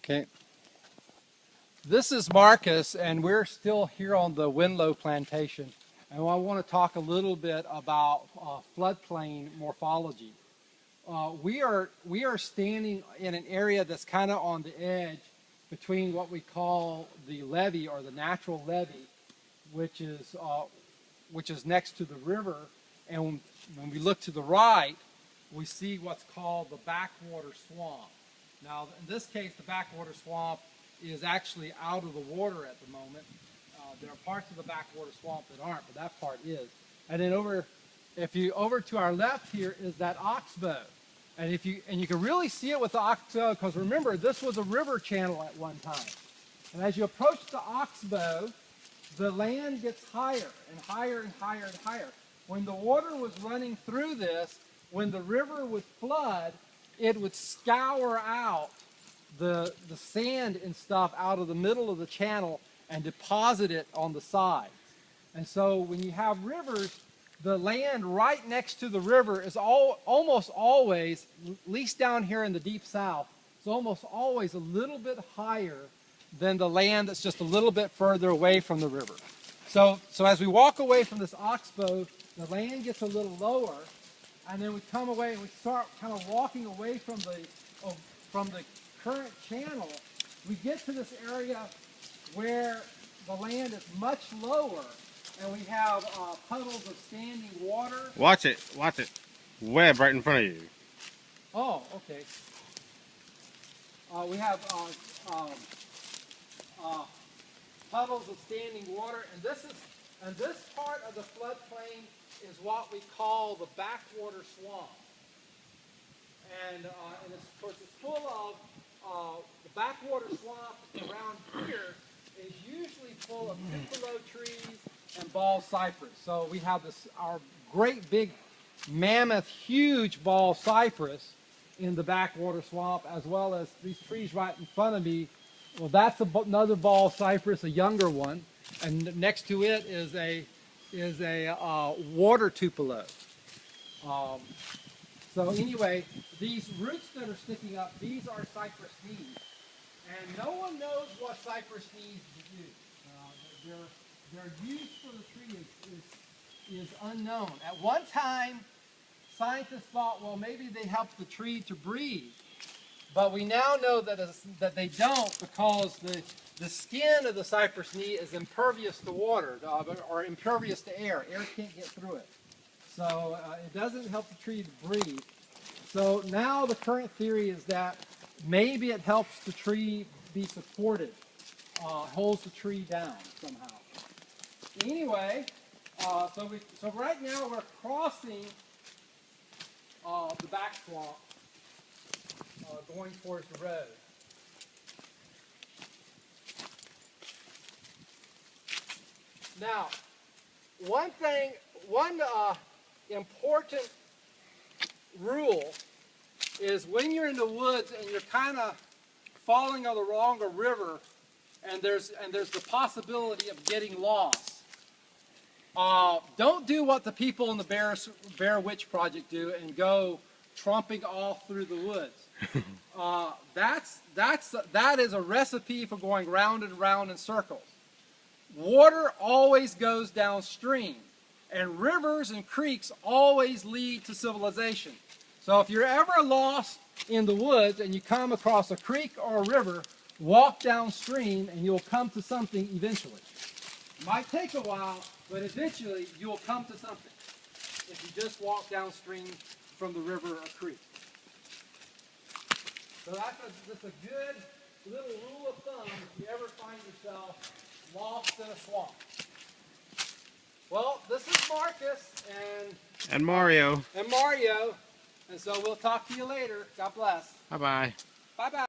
Okay. This is Marcus, and we're still here on the Winlow Plantation. And I want to talk a little bit about floodplain morphology. We are standing in an area that's kind of on the edge between what we call the levee or the natural levee, which is next to the river. And when we look to the right, we see what's called the backwater swamp. Now, in this case, the backwater swamp is actually out of the water at the moment. There are parts of the backwater swamp that aren't, but that part is. And then over to our left here is that oxbow. And you can really see it with the oxbow, because remember, this was a river channel at one time. And as you approach the oxbow, the land gets higher and higher and higher and higher. When the water was running through this, when the river would flood, it would scour out the sand and stuff out of the middle of the channel and deposit it on the sides. And so when you have rivers, the land right next to the river is almost always, at least down here in the deep south, it's almost always a little bit higher than the land that's just a little bit further away from the river. So as we walk away from this oxbow, the land gets a little lower, and then we come away and we start kind of walking away from the current channel. We get to this area where the land is much lower, and we have puddles of standing water. Watch it, watch it. Web right in front of you. Oh, okay. We have puddles of standing water, and this part of the floodplain is what we call the backwater swamp. And of course it's full of the backwater swamp around here is usually full of tupelo trees and ball cypress. So we have our great big mammoth huge ball cypress in the backwater swamp, as well as these trees right in front of me. Well, that's another ball cypress, a younger one, and next to it is a water tupelo. So anyway, these roots that are sticking up, these are cypress knees. And no one knows what cypress knees do. Their use for the tree is unknown. At one time, scientists thought, well, maybe they help the tree to breathe. But we now know that they don't, because the skin of the cypress knee is impervious to water, or impervious to air. Air can't get through it. So it doesn't help the tree to breathe. So now the current theory is that maybe it helps the tree be supported, holds the tree down somehow. Anyway, so right now we're crossing the back swamp, going towards the road. Now, one important rule is when you're in the woods and you're kind of falling along a river, and there's the possibility of getting lost. Don't do what the people in the Bear Witch Project do and go tromping off through the woods. That is a recipe for going round and round in circles. Water always goes downstream, and rivers and creeks always lead to civilization. So if you're ever lost in the woods and you come across a creek or a river, walk downstream and you'll come to something eventually. It might take a while, but eventually you'll come to something if you just walk downstream from the river or creek. So that's just a good little rule of thumb if you ever find yourself lost in a swamp. Well, this is Marcus and Mario. And so we'll talk to you later. God bless. Bye-bye. Bye-bye.